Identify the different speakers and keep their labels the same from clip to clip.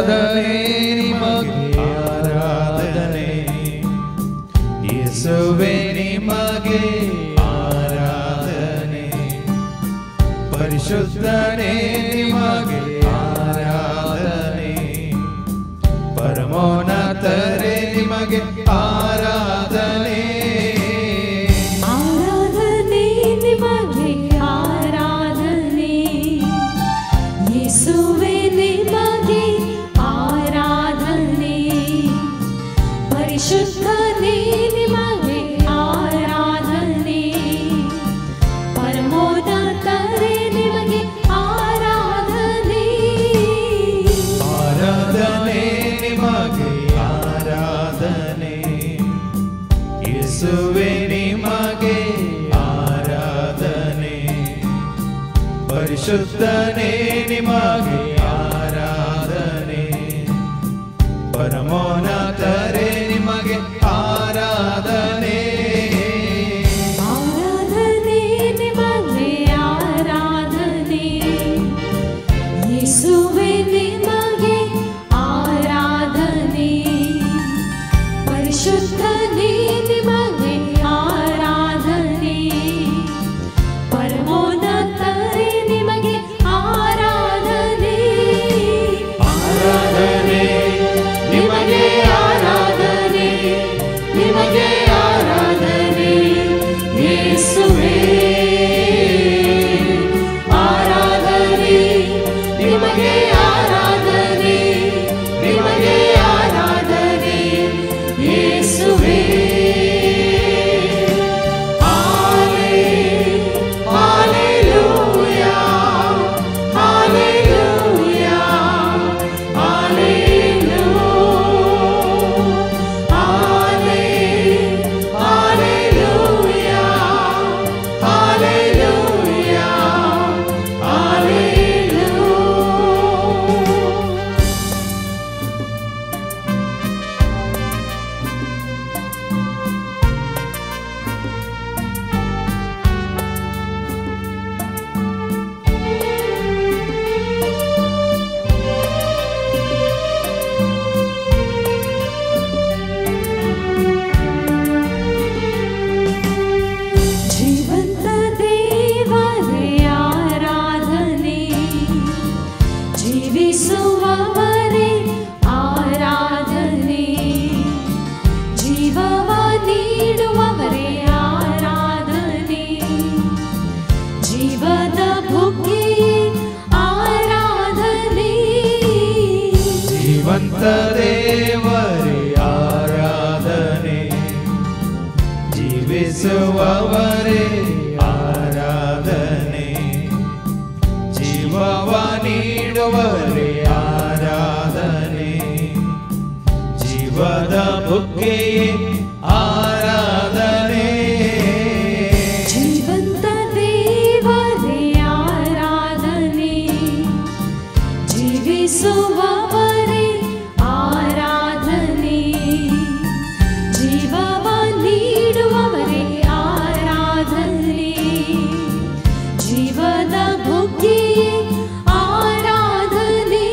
Speaker 1: ಆರಾಧನೆ ನಿಮಗೆ ಆರಾಧನೆ ಯೇಸುವೇ ನಿಮಗೆ ಆರಾಧನೆ ಪರಿಶುದ್ಧನೇ ನಿಮಗೆ ಆರಾಧನೆ ಪರಮೋನ್ನತರೇ ನಿಮಗೆ ಆರಾಧನೆ
Speaker 2: ಆರಾಧನೆ ನಿಮಗೆ ಆರಾಧನೆ ಯೇಸುವೇ ನಿಮಗೆ ಆರಾಧನೆ ಪರಿಶುದ್ಧನೇ ನಿಮಗೆ ಆರಾಧನೆ ಪರಮೋನ್ನತರೇ ನಿಮಗೆ ಆರಾಧನೆ
Speaker 1: ಆರಾಧನೆ ನಿಮಗೆ ಆರಾಧನೆ ಯೇಸುವೇ ನಿಮಗೆ ಆರಾಧನೆ ಪರಿಶುದ್ಧನೇ ನಿಮಗೆ ಆರಾಧನೆ ಪರಮೋನ್ನತರೇ ನಿಮಗೆ ಆರಾಧನೆ
Speaker 2: ಆರಾಧನೆ ನಿಮಗೆ ಆರಾಧನೆ ಯೇಸುವೇ ನಿಮಗೆ ಆರಾಧನೆ ಪರಿಶುದ್ಧನೇ ನಿಮಗೆ ಆರಾಧನೆ ಪರಮೋನ್ನತರೇ ನಿಮಗೆ ಆರಾಧನೆ
Speaker 1: ಆರಾಧನೆ ನಿಮಗೆ ಆರಾಧನೆ ನಿಮಗೆ ಆರಾಧನೆ ಯೇಸುವೇ ಆರಾಧನೆ ನಿಮಗೆ ಆರಾಧನೆ ನಿಮಗೆ ಆರಾಧನೆ ಯೇಸುವೇ Hallelujah Hallelujah
Speaker 2: ಜೀವಂತ ದೇವರೇ ಆರಾಧನೆ ಜೀವಿಸುವವರೇ ಆರಾಧನೆ ಜೀವವ ನೀಡುವವರೇ ಆರಾಧನೆ ಜೀವದ ಬುಗ್ಗೆಯೇ ಆರಾಧನೆ
Speaker 1: ಜೀವಂತ ದೇವರೇ ಆರಾಧನೆ ಜೀವಿಸುವವರೇ ಆರಾಧನೆ ಜೀವವ ನೀಡುವವರೇ ಆರಾಧನೆ ಜೀವದ ಬುಗ್ಗೆಯೇ ಆರಾಧನೆ
Speaker 2: ಜೀವಂತ ದೇವರೇ ಆರಾಧನೆ ಜೀವಿಸುವವರೇ ಆರಾಧನೆ ಜೀವವ ನೀಡುವವರೇ ಆರಾಧನೆ ಜೀವದ ಬುಗ್ಗೆಯೇ ಆರಾಧನೆ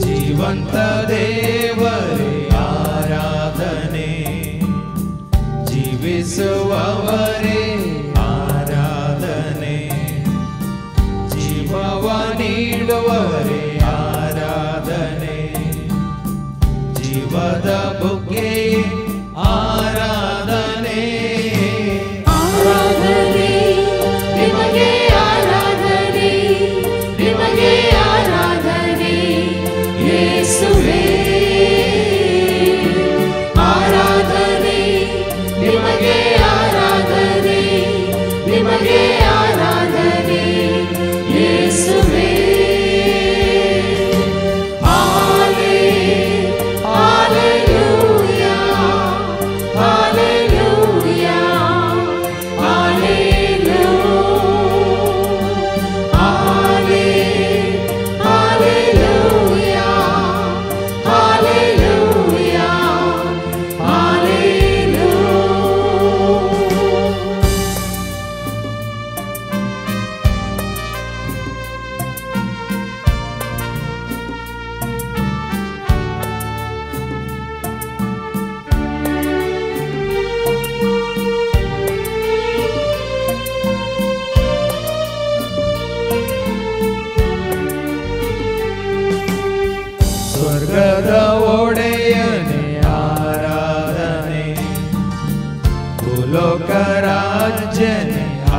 Speaker 1: ಜೀವಂತ ದೇವರೇ ಆರಾಧನೆ ಜೀವಿಸುವವರೇ ಆರಾಧನೆ ಜೀವವ ನೀಡುವವರೇ ಆರಾಧನೆ ಜೀವದ ಬುಗ್ಗೆಯೇ ಆರಾಧನೆ
Speaker 2: ಆರಾಧನೆ ನಿಮಗೆ ಆರಾಧನೆ ನಿಮಗೆ ಆರಾಧನೆ ಯೇಸುವೇ ಆರಾಧನೆ ನಿಮಗೆ ಆರಾಧನೆ ನಿಮಗೆ ಆರಾಧನೆ ಯೇಸುವೇ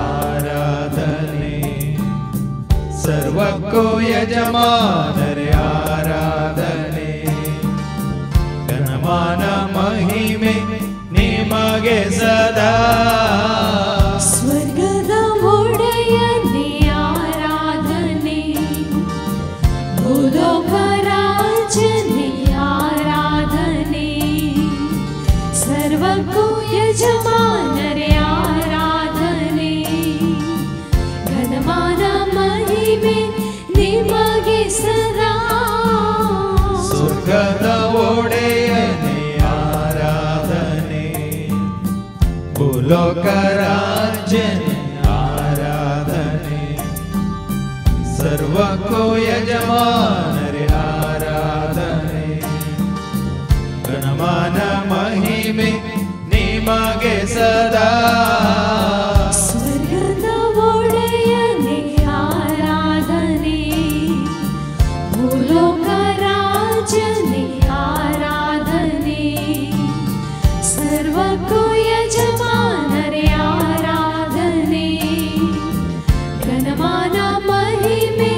Speaker 1: आराधने सर्वಕ್ಕೂ ಯಜಮಾನರೇ ಆರಾಧನೆ ಘನಮಾನ ಮಹಿಮೆ ನಿಮಗೆ ಸದಾ
Speaker 2: ಸ್ವರ್ಗದ ಒಡೆಯನೇ ಆರಾಧನೆ ಭೂಲೋಕ ರಾಜನೇ ಆರಾಧನೆ ಸರ್ವಕ್ಕೂ ಯಜಮಾನರೇ ಆರಾಧನೆ ಘನಮಾನ ಮಹಿಮೆ ನಿಮಗೆ ಸದಾ
Speaker 1: ಸ್ವರ್ಗದ ಒಡೆಯನೇ ಆರಾಧನೆ ಭೂಲೋಕ ರಾಜನೇ ಆರಾಧನೆ ಸರ್ವಕ್ಕೂ ಯಜಮಾನರೇ ಆರಾಧನೆ ಘನಮಾನ ಮಹಿಮೆ ನಿಮಗೆ ಸದಾ
Speaker 2: ಸ್ವರ್ಗದ ಒಡೆಯನೇ ಆರಾಧನೆ ಭೂಲೋಕ ರಾಜನೇ ಆರಾಧನೆ ಸರ್ವಕ್ಕೂ ಯಜಮಾನರೇ ಆರಾಧನೆ ಘನಮಾನ ಮಹಿಮೆ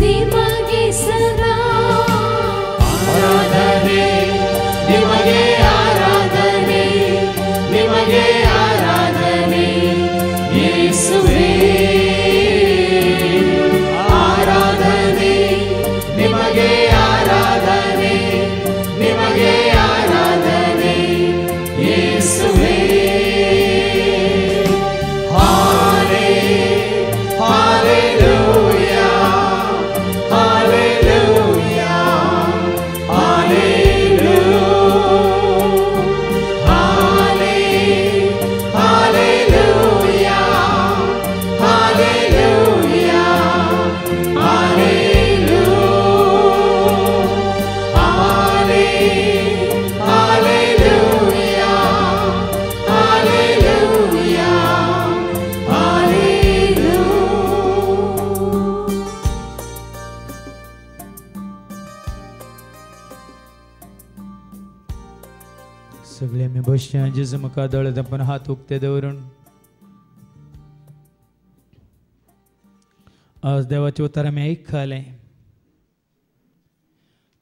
Speaker 2: ನಿಮಗೆ ಸದಾ
Speaker 1: ಆರಾಧನೆ ನಿಮಗೆ ಆರಾಧನೆ ನಿಮಗೆ ಆರಾಧನೆ ಯೇಸುವೇ ಆರಾಧನೆ ನಿಮಗೆ ಆರಾಧನೆ ನಿಮಗೆ ಆರಾಧನೆ ಯೇಸುವೇ ಹಾಲೆ ಹಾಲೆಲೂಯಾ ಹಾಲೆಲೂಯಾ सगळे आम्ही बसच्या जिज मुखा दळत आपण हात उगते दवरून आज देवाचे उतर आम्ही ऐकले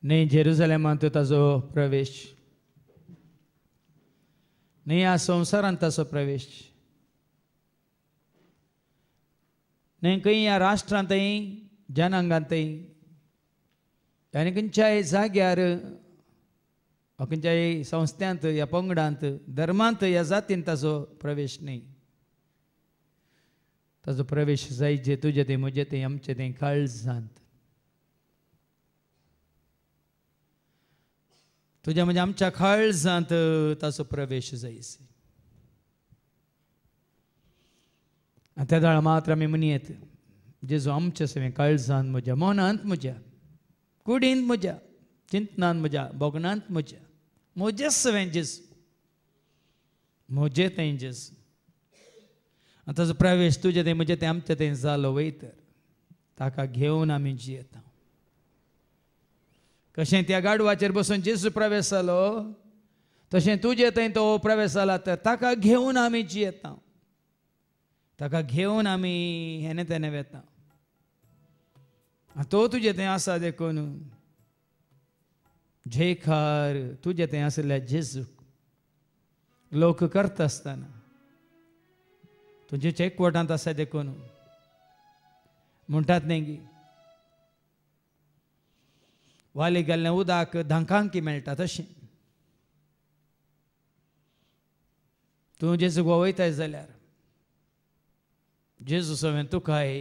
Speaker 1: नाही जेरुसलेमांत ताजो प्रवेश नाही ह्या संवसारांत ताजो प्रवेश नाही खंय ह्या राष्ट्रांतय जनांगांतय आनी खंयच्याय जाग्यार खंयच्याय संस्थांत ह्या पंगडांत धर्मांत ह्या जातीन ताजो प्रवेश नाही ताजो प्रवेश जायचे तुजे ते म्हजे ते आमचे ते काळजांत तुझ्या म्हणजे आमच्या काळजांत ताजो प्रवेश जायचे त्या दाळ मात्र आमी म्हणयेत जेजू आमच्या सगळें काळजांत म्हज्या मनांत म्हज्या कुडींत म्हज्या चिंतनांत म्हज्या बोगनांत म्हज्या म्हजें सगळें जेजू म्हजें तें जेजू आनी ताजो प्रवेश तुजें तें म्हजें तें आमचें तें जालो वयर ताका घेवन आमी जियेता कशें त्या गाडवाचेर बसून जेजू प्रवेश जालो तशें तुजें थंय तो प्रवेश जाला तर ताका घेवन आमी जियेता ताका घेवन आमी हेने तेने वेता तो तुजें तें आसा देखून जेखार तुजें तें आसल्या जेजूक लोक करता आसतना तुजे एकवटांत आसा देखून म्हणटात न्ही वाली गेल्लें उदक धांकांकी मेळटा तशें तूं जेजूक वयताय जाल्यार जेजू सगळें तुकाय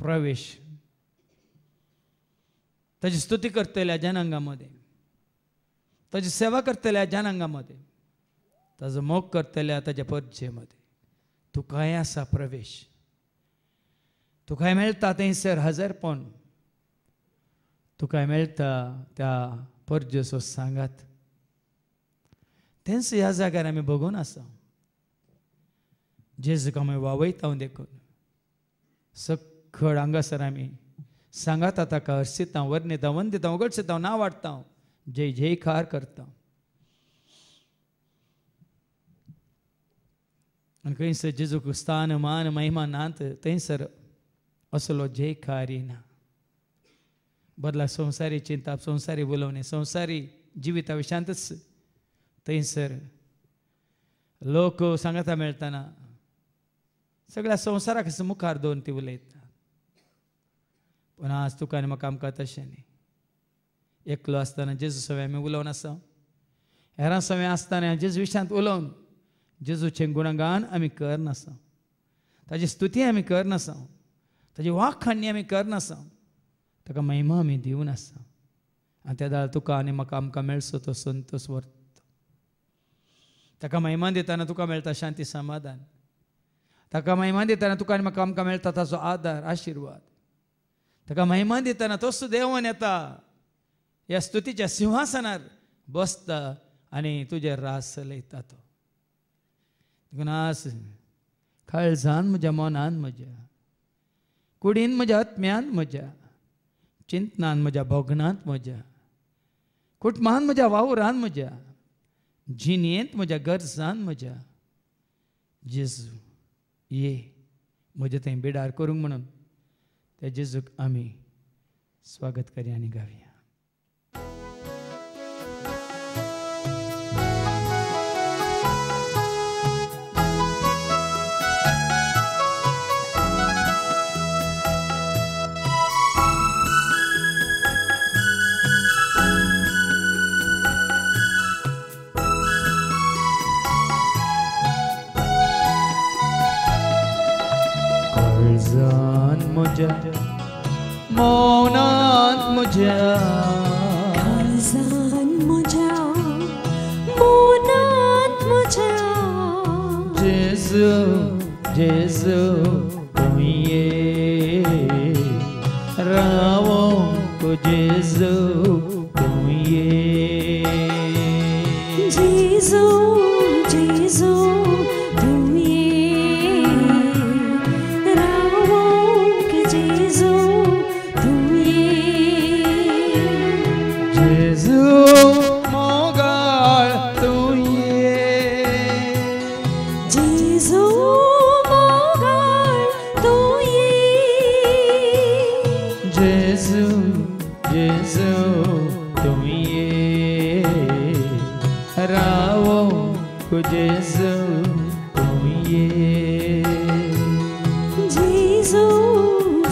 Speaker 1: प्रवेश ताची स्तुती करतल्या जनांगामध्ये ताची सेवा करतल्या जनांगामध्ये ताजो मोग करतल्या ताच्या परचेमध्ये तुकाय आसा प्रवेश तुकाय मेळटा थंयसर हजरपण तुकाय मेळटा त्या परजेचो सांगात तेंच ह्या जाग्यार आमी बघून आसा जेजूक आमी वावयता देखून सकळ हांगासर आमी सांगाता ताका हर्शिता वर्णिता वंदिता उगडसिता नांव वाडटा जय जयकार करता आणि खंयसर जेजूक स्थान मान महिमा नात थंयसर असलो जय ना बदला संवसारी चिंता संवसारी उलोवणी संवसारी जिविता विशांतच थंयसर लोक सांगता मेळटना सगळ्या संवसाराक मुखार दोन ती उलयता पूण आज तुका आनी म्हाका आमकां तशें न्ही एकलो आसतना जेजू सवे आमी उलोवन आसा हेरां सवे आसतना जेजू विशांत उलोवन जेजूचें गुणगान आमी करनासा ताजी स्तुती आमी करनासा ताजी वाखाणणी आमी करनासा ताका महिमा आमी दिवन आसा आनी त्या दाळ तुका आनी म्हाका आमकां मेळचो तो संतोश वर्त ताका महिमा दितना तुका मेळटा शांती समाधान ताका महिमा दितना तुका आनी म्हाका आमकां मेळटा ताचो आदार आशिर्वाद ताका महिमा दितना तोच देवून येता ह्या स्तुतीच्या सिंहासनार बसता आनी तुजे रास चलयता तो देखून आज काळजान म्हज्या मनान म्हज्या कुडीन म्हज्या आत्म्यान म्हज्या चिंतनान म्हज्या भोगनांत म्हज्या कुटुंबान म्हज्या वावरान म्हज्या जिणेंत म्हज्या गरजान म्हज्या जेजू ये म्हजें थंय बिडार करूंक म्हणून त्या जेजूक आमी स्वागत करया आनी गावया. मौनात म्हज्या
Speaker 2: काळजान म्हज्या मौनात म्हज्या
Speaker 1: जेजू जेजू तूं ये रावोंक जेजू तूं ये
Speaker 2: जेजू जेजू तूं ये रावोंक जेजू तूं ये
Speaker 1: जेजू मोगाळ तूं ये
Speaker 2: जेजू मोगाळ तूं ये
Speaker 1: जेजू जेजू तूं ये रावोंक जेजू तूं ये
Speaker 2: जेजू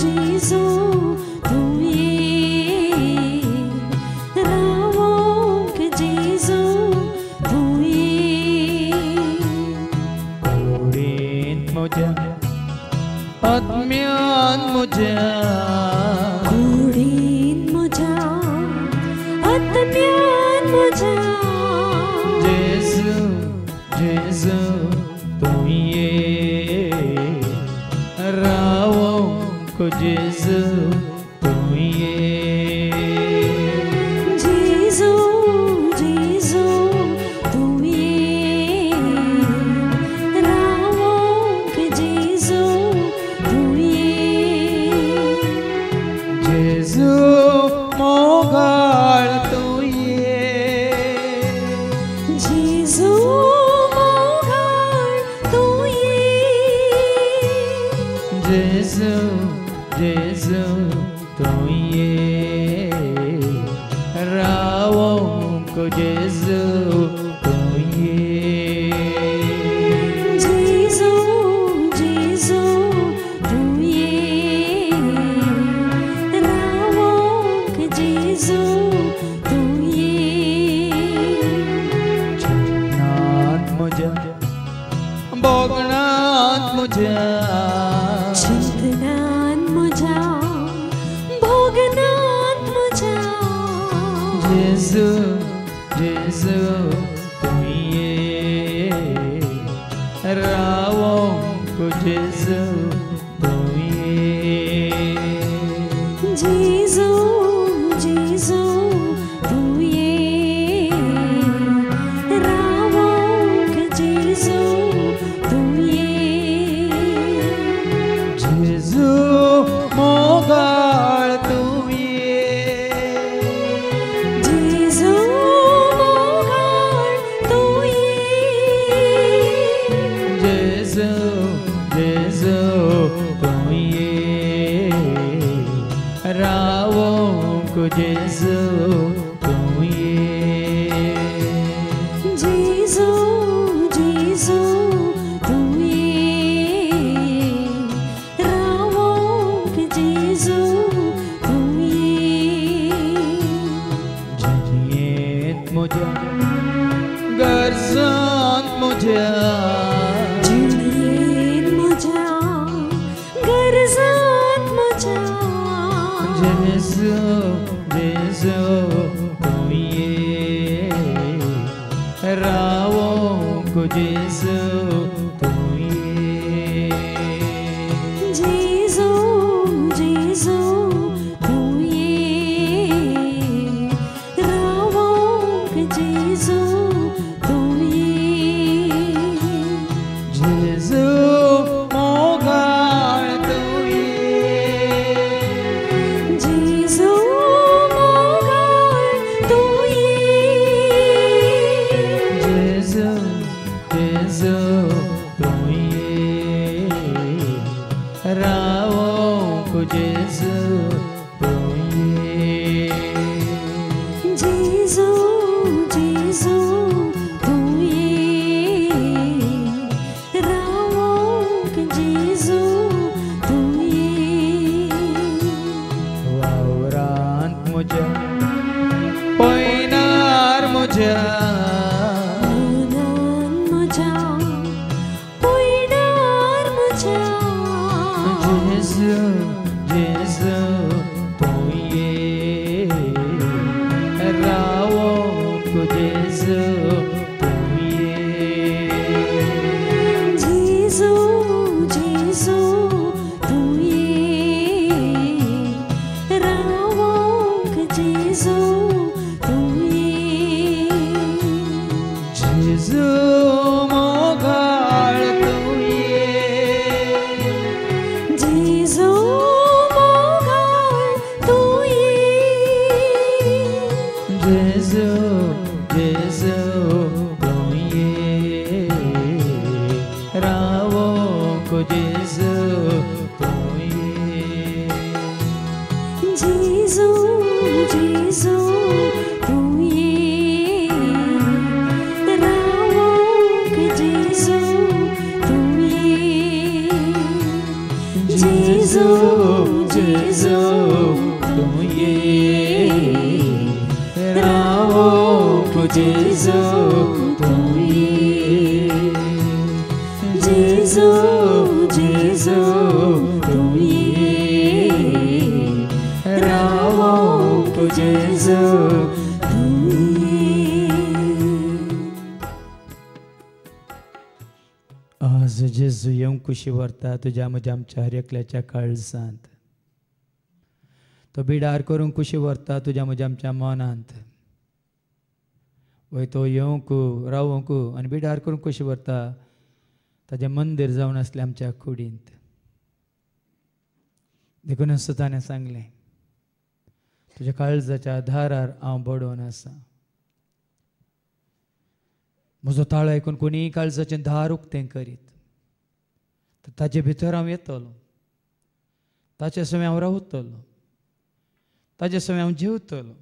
Speaker 2: जेजू तूं ये रावोंक जेजू तूं ये
Speaker 1: कुडींत म्हज्या आत्म्यान म्हज्या
Speaker 2: कुडीन म्हज्या आत्म्यान म्हज्या
Speaker 1: जेजू जेजू तूं ये रावोंक जेजू तूं ये
Speaker 2: जेजू जेजू तूं ये रावोंक जेजू तूं ये
Speaker 1: जेजू मोगाळ तूं ये
Speaker 2: जेजू मोगाळ तूं ये
Speaker 1: जेजू जेजू तूं ये रावोंक जेजू तूं ये
Speaker 2: जेजू जेजू तूं ये रावोंक जेजू तूं ये
Speaker 1: चिंतनांत म्हज्या भोगणांत म्हज्या
Speaker 2: चिंतनान म्हज्या भोगनांत म्हज्या
Speaker 1: जेजू जेजू तूं ये रावोंक जेजू तूं ये
Speaker 2: जेजू जेजू तूं ये रावोंक जेजू तूं ये
Speaker 1: जेजू मोगाळ तूं ये
Speaker 2: जेजू मोगाळ तूं ये
Speaker 1: जेजू को जेजू तू ये
Speaker 2: जेजू जेजू तू ये रावों के जेजू तू ये
Speaker 1: जिनियत मुझे गरजान मुझे
Speaker 2: जिनियत मुझा गरजात मुझा
Speaker 1: जेजू जेजू तू ये रावों को जेजू तू ये
Speaker 2: जेजू जेजू तू ये रावों के जेजू तू ये
Speaker 1: जेजू मोगाळ तू ये
Speaker 2: जेजू मोगाळ तू ये
Speaker 1: जेजू जेजू तू ये रावों को जेजू तू ये
Speaker 2: जेजू जेजू तू ये रावों के जेजू तू ये
Speaker 1: वावरांत मुझे पैनार मुझे
Speaker 2: मुनान मुझा पुयनार मुझा
Speaker 1: जेजू जेजू तू ये रावों को जेजू तू ये
Speaker 2: जेजू जेजू तू ये रावों के जेजू तू ये
Speaker 1: जेजू मोगाळ तू ये
Speaker 2: जेजू मोगाळ तू ये
Speaker 1: जेजू जेजू तू ये रावों को जेजू तू ये
Speaker 2: जेजू जेजू तू ये रावों के जेजू तू ये जेजू जेजू
Speaker 1: तू ये रावों को जेजू तू ये
Speaker 2: जेजू जेजू तू ये रावों के जेजू तू ये
Speaker 1: आज जेजू येऊन कुशी व्हरता तुझ्या म्हज्या आमच्या हर एकल्याच्या काळजांत तो बिडार करून कुशी व्हरता तुझ्या म्हज्या आमच्या मनांत वय तो येवंक रावंक आनी बिडार करून कुशी व्हरता ताजें मंदीर जावन आसलें आमच्या कुडींत देखून ताणें सांगलें तुज्या काळजाच्या दारार हांव बडोवन आसा म्हजो ताळो आयकून कोणीय काळजाचें दार उक्तें करीत तर ताचे भितर हांव येतलो ताचे समें हांव रावतलो ताचे समें हांव जेवतलो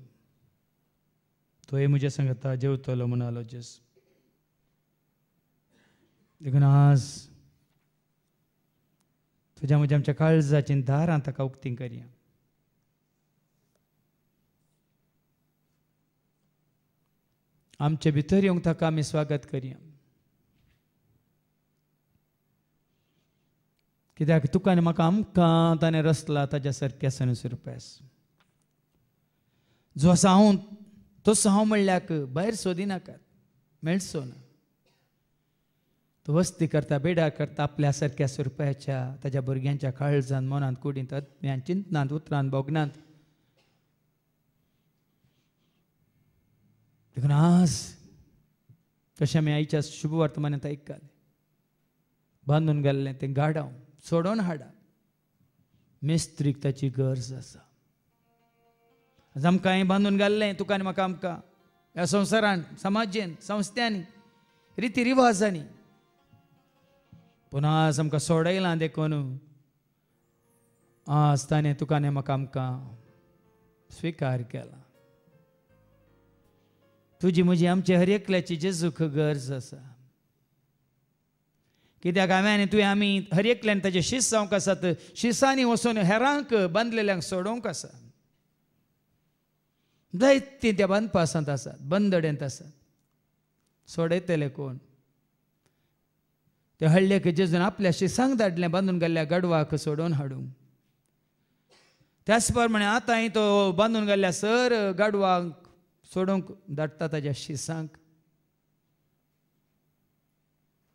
Speaker 1: तोय म्हजे सांगता जेवतलो म्हणालो जेस देखून आज तुज्या म्हज्या आमच्या काळजाचीं दारां ताका उक्तीं करया आमचे भितर येवंक ताका आमी स्वागत करया कित्याक तुका आनी म्हाका आमकां ताणें रचला ताच्या सारक्या सनसुरप्यास जो आसा हांव तसो हांव म्हणल्याक भायर सोदिनाकात मेळचो ना तो वस्ती करता बेडार करता आपल्या सारक्या सुरप्याच्या ताच्या भुरग्यांच्या काळजांत मनांत कुडींत आत्म्यांत चिंतनांत उतरांत बोगनांत देखून आज कशें आमी आयच्या शुभ वर्तमानांत आयकले बांदून घाल्लें तें गाडाव सोडोन हाडा मेस्त्रीक ताची गरज आसा आज आमकां हांवें बांदून घाल्लें तुका आनी म्हाका आमकां ह्या संवसारांत समाजेन संस्थांनी रिती रिवाजांनी पूण आज आमकां सोडयलां देखून आज ताणें तुका आनी म्हाका आमकां स्वीकार केला. तुझी म्हजी आमच्या हर एकल्याची जेजूक गरज आसा. कित्याक आमी हर एकल्यान ताचे शीस जावंक आसात. शिसांनी वचून हेरांक बांदलेल्यांक सोडोवंक आसा. जायतीं त्या बांदपासांत आसात, बंदडेंत आसात. सोडयतले कोण? ते हळ्ळेक जेजून आपल्या शिसांक धाडलें बांदून गेल्ल्या गडवाक सोडून हाडूंक. त्याच प्रमाणे आतांय तो बांदून गेल्ल्या सर गाडवांक सोडूंक धाडटा ताच्या शिसांक.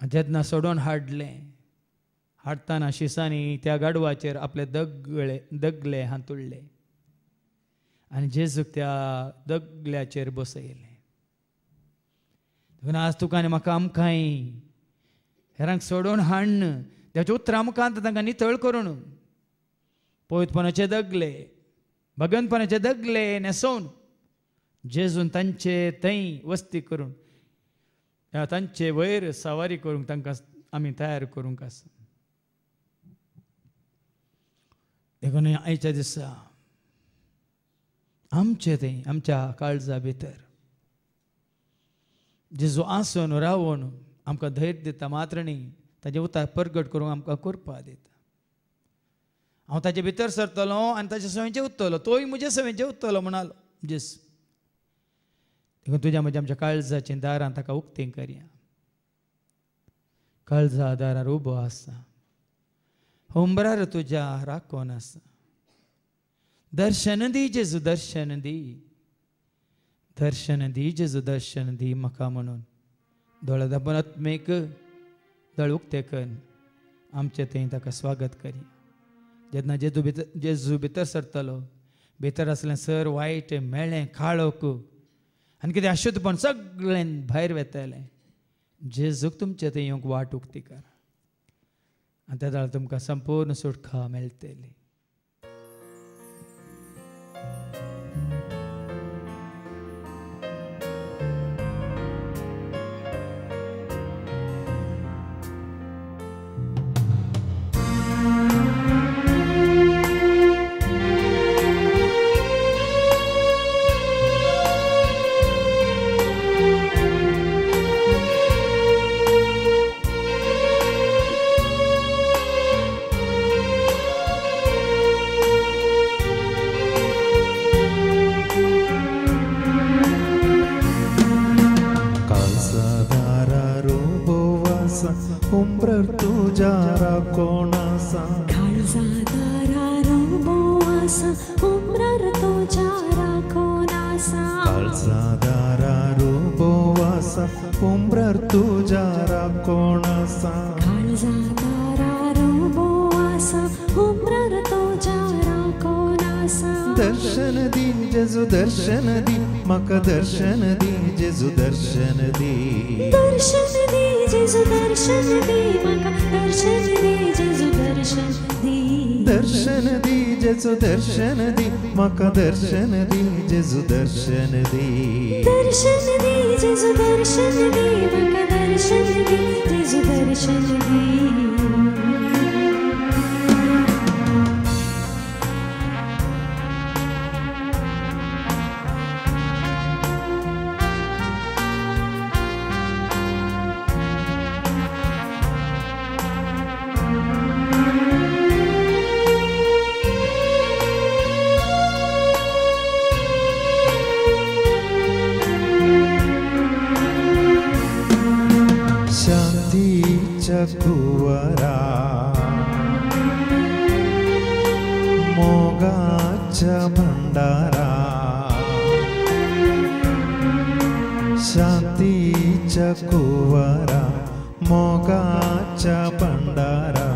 Speaker 1: जेन्ना सोडून हाडटाना शिसांनी त्या गाडवाचेर आपले दगले हांतुळ्ळे आनी जेजूक त्या दगल्याचेर बसयले. आज तुका आनी म्हाका आमकांय हेरांक सोडून हाडन त्याच्या उतरामुखांत तांकां नितळ करून पवित्रपणाचे दगले, भगवंतपणाचे दगले न्हेसोवन जेजून तांचे थंय वस्ती करून तांचे वयर सवारी करूंक तांकां आमी तयार करूंक आसा. देखून आयच्या दिसा आमचे थंय आमच्या काळजा भितर जेजू आसून रावून आमकां धैर्य दिता, मात्र न्ही ताजे उतार परगट करूंक आमकां करपा दिता. हांव ताजे भितर सरतलो आनी ताचे सवेंचे उत्तलो, तोय म्हजे सवेंचे उत्तलो म्हणालो जेजू. देखून तुज्या म्हज्या आमच्या काळजाच्या दारां ताका उक्तीं करया. काळजा दारार उबो आसा, उंबरार तुज्या राखोन आसा. दर्शन दी जेजू, दर्शन दी, दर्शन दी जेजू, दर्शन दी म्हाका म्हणून दोळे धांपून आत्मेक दोळे उक्ते कर. आमचे थंय ताका स्वागत करया. जेन्ना जेजू भितर सरतलो, भितर आसलें सर वायट मेळ्ळें काळोख आनी कितें अशुद्धपण सगळें भायर वेतलें. जेजूक तुमचे थंय येवंक वाट उक्ती करा आनी त्या दाळ तुमकां संपूर्ण सुटका मेळटली.
Speaker 3: उंबरार तुज्या राखोन आसा.
Speaker 2: काळजादारा रोबो आसा, उंबरार तुज्या राखोन आसा.
Speaker 3: काळजादारा रोबो आसा, उंबरार तुज्या राखोन आसा.
Speaker 2: काळजादारा रोबो आसा, उंबरार तुज्या राखोन आसा.
Speaker 3: दर्शन दी जेजू, दर्शन दी म्हाका, दर्शन दी जेजू, दर्शन दी.
Speaker 2: दर्शन दी जेजू, दर्शन दी म्हाका, दर्शन दी जेजू, दर्शन दी.
Speaker 3: दर्शन दी जेजू, दर्शन दी म्हाका, दर्शन दी जेजू, दर्शन दी.
Speaker 2: दर्शन दी जेजू, दर्शन दी म्हाका, दर्शन दी जेजू, दर्शन दी.
Speaker 3: शांतीच्या कुवरा, मोगाच्या भंडारा. शांतीच्या कुवरा, मोगाच्या भंडारा.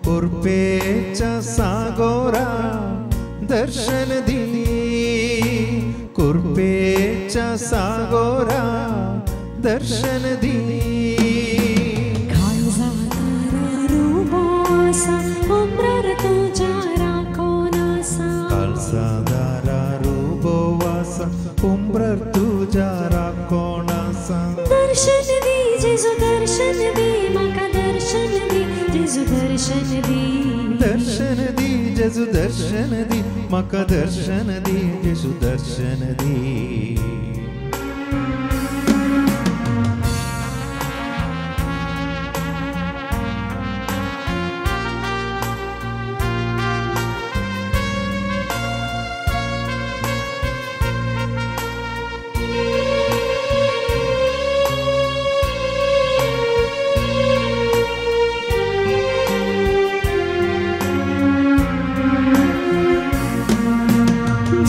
Speaker 3: कुर्पेच्या सागोरा दर्शन दी. कुर्पेच्या सागोरा दर्शन दी.
Speaker 2: काळजादारा रोबो आसा, उंबरार तुज्या राखोन आसा.
Speaker 3: काळजादारा रोबो आसा, उंबरार तुज्या राखोन आसा.
Speaker 2: दर्शन दी जेजू, दर्शन दी म्हाका, दर्शन दी जेजू, दर्शन दर्शन दी
Speaker 3: दर्शन दी जेजू दर्शन दी म्हाका दर्शन दी जेजू दर्शन दी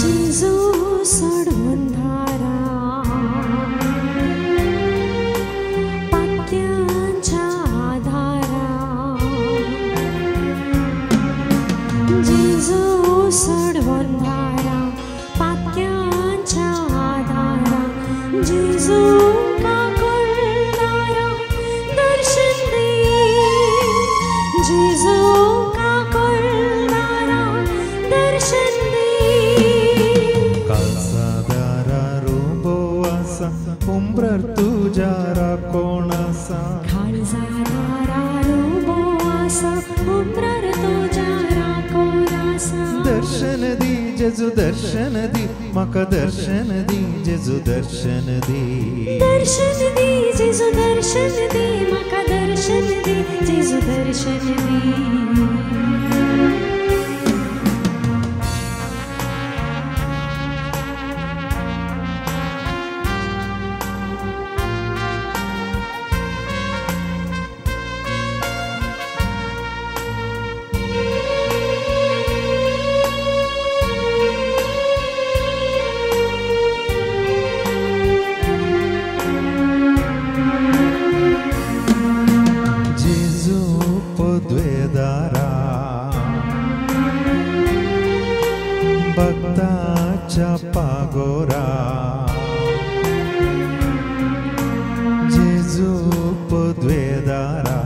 Speaker 2: जेजू सोडून धारा पात्यांच्या आधारा जेजू सोडून धारा पात्यांच्या आधारा जेजू का करणारा दर्शन दे जेजू का करणारा दर्शन दे
Speaker 3: काळजादारा रोबोवासा उंबरार तुज्या राकोणासा
Speaker 2: काळजादारा रोबो आसा उमरार तुज्या राकोणासा
Speaker 3: दर्शन दी जेजू दर्शन दी म्हाका दर्शन दी जेजू दर्शन दी
Speaker 2: दर्शन दी जेजू दर्शन दी म्हाका दर्शन दी जेजू दर्शन दी
Speaker 3: जेजू पद्वेदारा भक्ताच्या पागोरा जेजू पद्वेदारा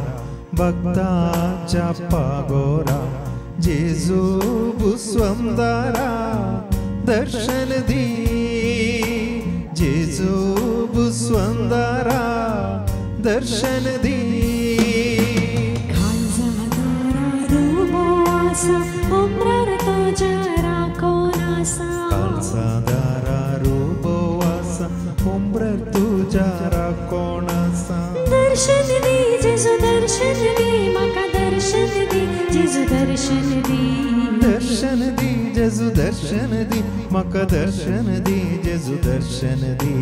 Speaker 3: भक्ताच्या पागोरा जेजू भुस्वंदारा दर्शन दी जेजू भुस्वंदारा दर्शन दी
Speaker 2: काळजादारा रोबो आसा उमरार तुज्या राकोणासा
Speaker 3: काळजादारा रोबोवासा उंबरार तुज्या राकोणासा
Speaker 2: दर्शन दी जेजू दर्शन दी म्हाका दर्शन दी जेजू दर्शन दी
Speaker 3: दर्शन दी जेजू दर्शन दी म्हाका दर्शन दी जेजू दर्शन दी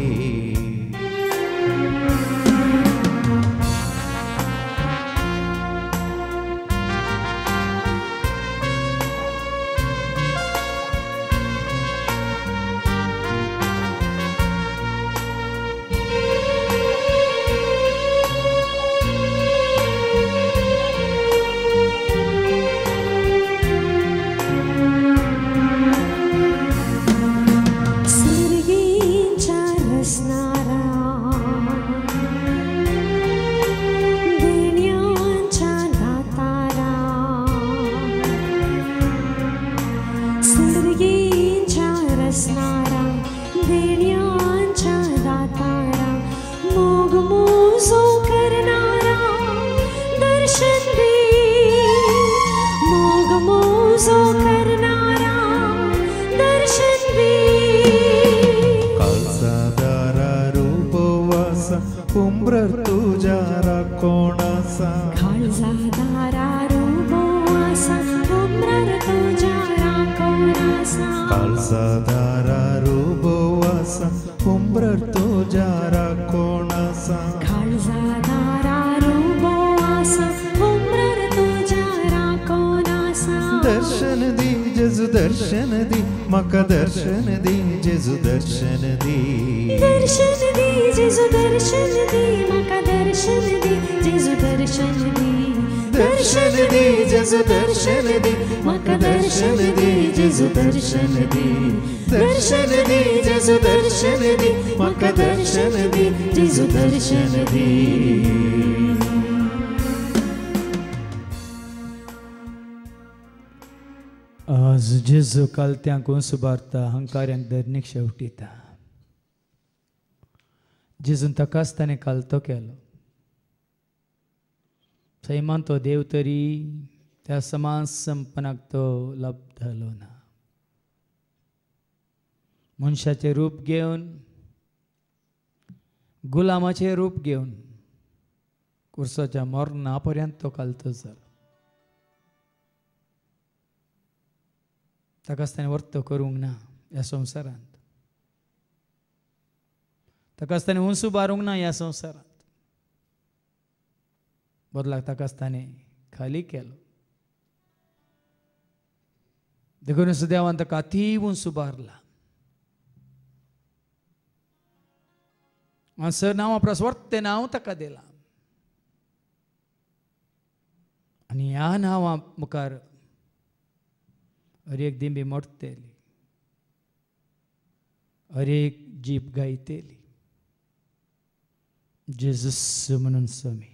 Speaker 2: सर्गींच्या रसणारा देण्यांच्या दातारा सर्गींच्या रसणारा देण्यांच्या दातारा मोग मोजो करणारा दर्शन दे मोग मोजो करणारा दर्शन दे
Speaker 3: काळजादारा रोबोवासा उंबरार तुज्या राकोणासा
Speaker 2: काळजादारा रोबो आसा उमरार तुज्या राकोणासा
Speaker 3: काळजादारा रोबोवासा उंबरार तुज्या राकोणासा
Speaker 2: काळजादारा रोबो आसा उमरार तुज्या राकोणासा
Speaker 3: दर्शन दी जेजू दर्शन दी म्हाका दर्शन दी जेजू दर्शन दी
Speaker 2: दर्शन दी जेजू दर्शन दी म्हाका दर्शन दी जेजू दर्शन दी
Speaker 3: दर्शन दी जेजू दर्शन दी म्हाका दर्शन दी जेजू दर्शन दी दर्शन दी जेजू दर्शन दी म्हाका दर्शन दी जेजू दर्शन दी
Speaker 1: आज जेजू कालत्यांक सुबारता हंकार्यांक धरणीक शेवटीता जेजून ताकाच ताणें कालतो केलो सैमान तो देव तरी त्या समान संपन्नाक तो लब्धलो ना. मनशाचे रूप घेवन गुलामाचे रूप घेवन कुर्साच्या मरणा पर्यंत तो कालतो जालो. ताकाच ताणें वर्त करूंक ना ह्या संवसारांत. ताकाच ताणें उंच उबारूंक ना ह्या संवसारांत. बदलाक ताकाच ताणें खाली केलो. देखून देवान ताका अती उंच उबारला. सर नांव आपणास वर्ते नांव ताका दिलां. आनी ह्या नांवा मुखार हर एक दिंबी मोडटली, हर एक जीप गायतली जेजूस म्हणून स्वामी.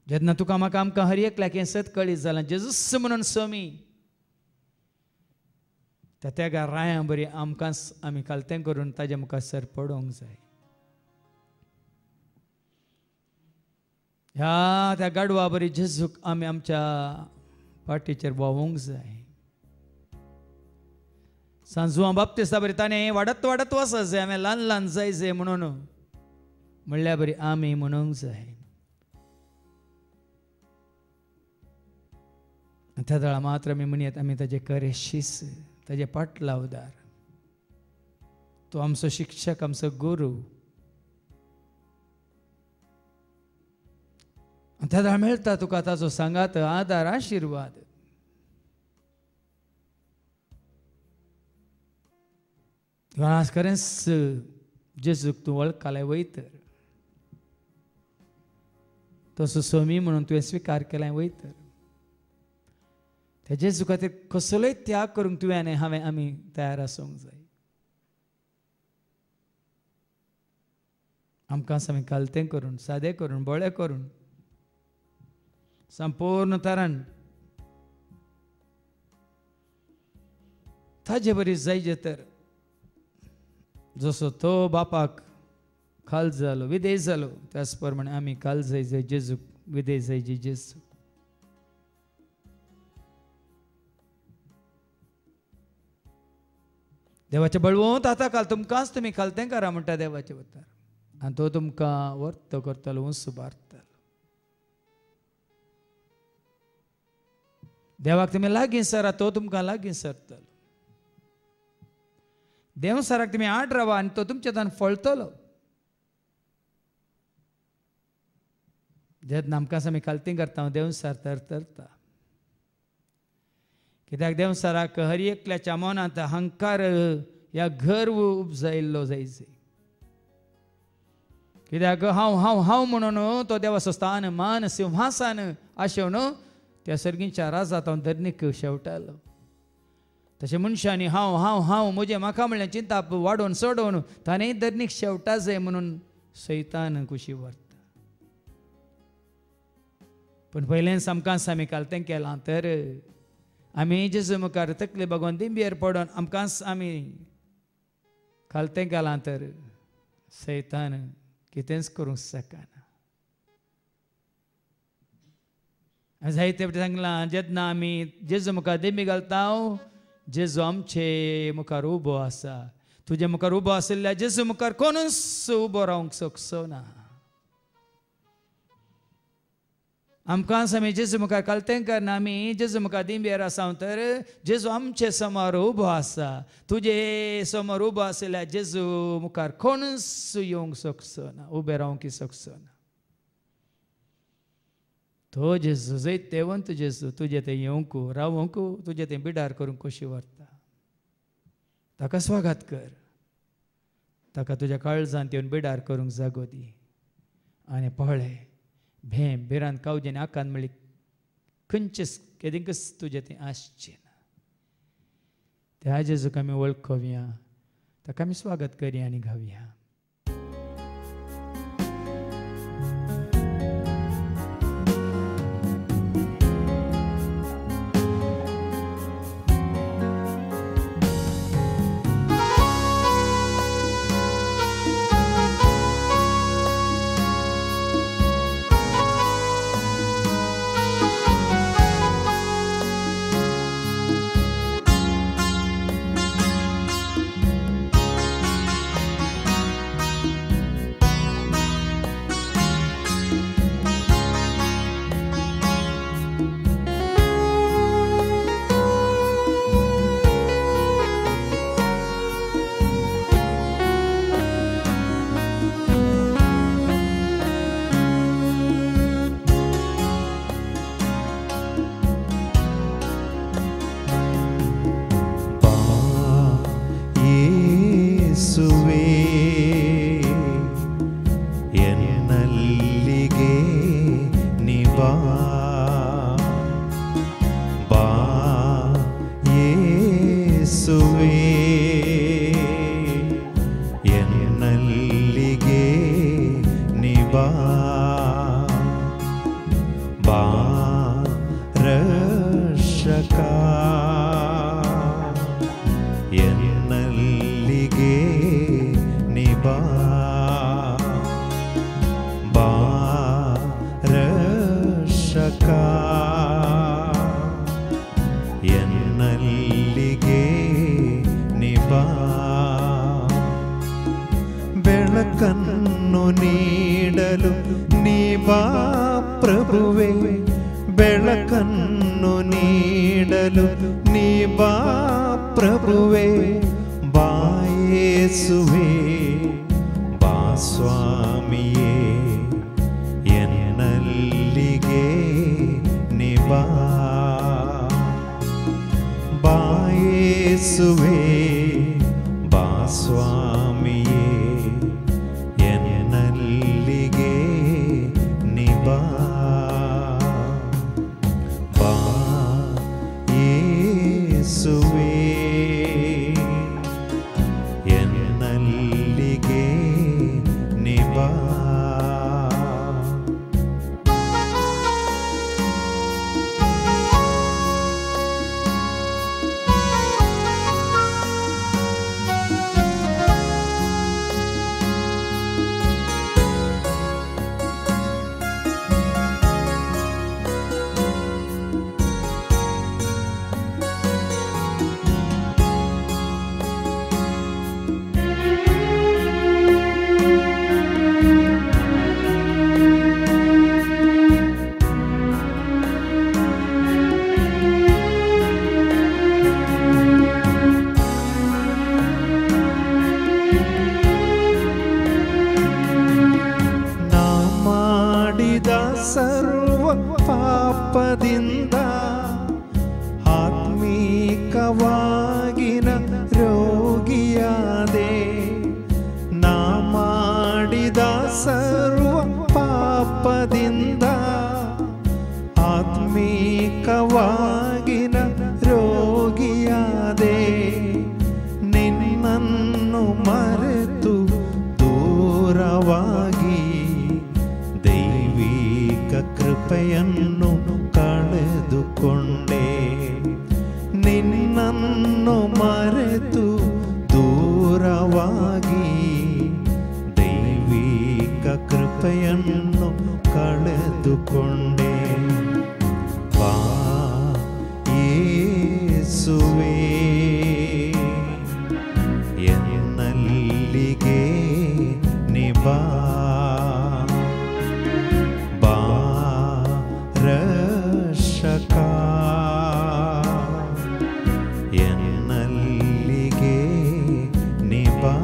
Speaker 1: जेन्ना तुका म्हाका आमकां हर एकल्याक हें सत कळीत जालां जेजूस म्हणून स्वामी, त्या राया बरी आमकांच आमी कालतें करून ताजे मुखार सर पडोवंक जाय. ह्या त्या गाडवा बरी जेजूक आमी आमच्या पाठीचेर भोंवूंक जाय. सांजुआ बाप्तिस्ता बरी ताणें वाडत वाडत वचत जाय, आमी ल्हान ल्हान जाय जाय म्हणून म्हणल्यार बरी आमी म्हणूंक जाय. त्या दळा मात्र आमी म्हणयत आमी ताजे करे शीस, ताजे पाटलावदार. तो आमचो शिक्षक, आमचो गुरू. त्या दळा मेळटा तुका ताचो सांगात, आदार, आशिर्वाद. आज खरेंच जेजूक तूं वळखले वयतर, तसो स्वामी म्हणून तुवें स्विकार केलें वयतर, त्या जेजू खातीर कसलोय त्याग करूंक तुवें आनी हांवें आमी तयार आसूंक जाय. आमकां आमी कालतें करून, सादें करून, बोळें करून, संपूर्ण तरान ताजे बरी जायजे तर जसो तो बापाक खाल जालो, विधेय जालो, त्याच प्रमाणे आमी खाल जाय जाय जेजूक, विधेय जाय जाय जेजू. देवाचे बळवंत आतां काल तुमकांच तुमी खालतें करा म्हणटा देवाचे उतर, आनी तो तुमकां वर्त करतलो, उंच उबारतलो. देवाक तुमी लागीं सरा, तो तुमकां लागीं सरतलो. देव सराक तुमी आड रावा आनी तो तुमचे तान फळतलो. जेन्ना आमकां आमी खालती करता देव सर तरता. कित्याक देव सराक हर एकल्याच्या मनांत अहंकार ह्या गर्व उपजायल्लो जायचे. कित्याक हांव हांव हांव म्हणून तो देवाचो स्थान, मान, सिंहासन आशेवन त्या सर्गीच्या राजात हांव धर्नीक शेवटालो. तशें मनशांनी हांव हांव हांव म्हजें म्हाका म्हणलें चिंता वाडोवन सोडोवन ताणेंय धर्नीक शेवटा जाय म्हणून सैतान कुशी व्हरता. पूण पयलेंच आमकांच आमी कालतें केलां तर आमी जेजू मुखार तकले भगवान दिंबयेर पडोन आमकांच आमी खालतें केलां तर सैतान कितेंच करूंक शकना. जायते फावटी सांगलां जेन्ना आमी जेजू मुखार दिंबी घालता, जेजू आमचे मुखार उबो आसा. तुजे मुखार उबो आशिल्ल्या जेजू मुखार कोणूच उबो रावंक शकचो ना. आमकांच आमी जेजू मुखार कालतें करना, आमी जेजू मुखार दिंबयेर आसा तर जेजू आमचे समोर उबो आसा. तुजे समोर उबो आशिल्ल्या जेजू मुखार कोणूच येवंक शकचो ना, उबे रावंक शकचो ना. तो जेजू जैतेवंत जेजू तुजे ते येवंक रावंक तुजे ते बिडार करूंक कशी व्हरता. ताका स्वागत कर, ताका तुज्या काळजांत येवन बिडार करूंक जागो दी. आनी पळय भेम बिरान कावजेन आकान म्हणली खंयचेच केदींकच तुजें तें आसचें ना. त्या जेजूक आमी वळखुया, ताका आमी स्वागत करया आनी घावया.
Speaker 3: ಎನ್ನಲ್ಲಿಗೆ ನಿಬಾ ಬೆಳಕನ್ನು ನೀಡಲು ನೀಬಾ ಪ್ರಭುವೇ ಬೆಳಕನ್ನು ನೀಡಲು ನೀಬಾ ಪ್ರಭುವೇ ಬಾ ಯೇಸುವೇ ಬಾ ಸ್ವಾಮಿಯೇ ಎನ್ನಲ್ಲಿಗೆ ನಿಬಾ ಬಾ ಯೇಸುವೇ ಬಾ ಸ್ವಾಮಿಯೇ ಎನ್ನಲ್ಲಿಗೆ ನಿಬಾ ಬಾ ಯೇಸುವೇ ಎನ್ನಲ್ಲಿಗೆ ನಿಬಾ ಸರ್ವ ಪಾಪದಿಂದ ಆತ್ಮೀಕವಾಗಿನ ರೋಗಿಯಾದೆ ನಾ ಮಾಡಿದ ಸರ್ವ ಪಾಪದಿಂದ ಆತ್ಮೀಕವಾಗಿನ ರೋಗಿಯಾದೆ ನಿನ್ನನ್ನು ಮರೆತು ದೂರವಾಗಿ ಕೃಪೆಯನ್ನು ಕಳೆದುಕೊಂಡೆ ನಿನ್ನನ್ನು ಮರೆತು ದೂರವಾಗಿ ದೈವಿಕ ಕೃಪೆಯನ್ನು ಕಳೆದುಕೊಂಡೆ ಬಾ ಯೇಸುವೇ ಎನ್ನಲ್ಲಿಗೆ ನಿಬಾ ರಕ್ಷಕ ಎನ್ನಲ್ಲಿಗೆ ನಿಬಾ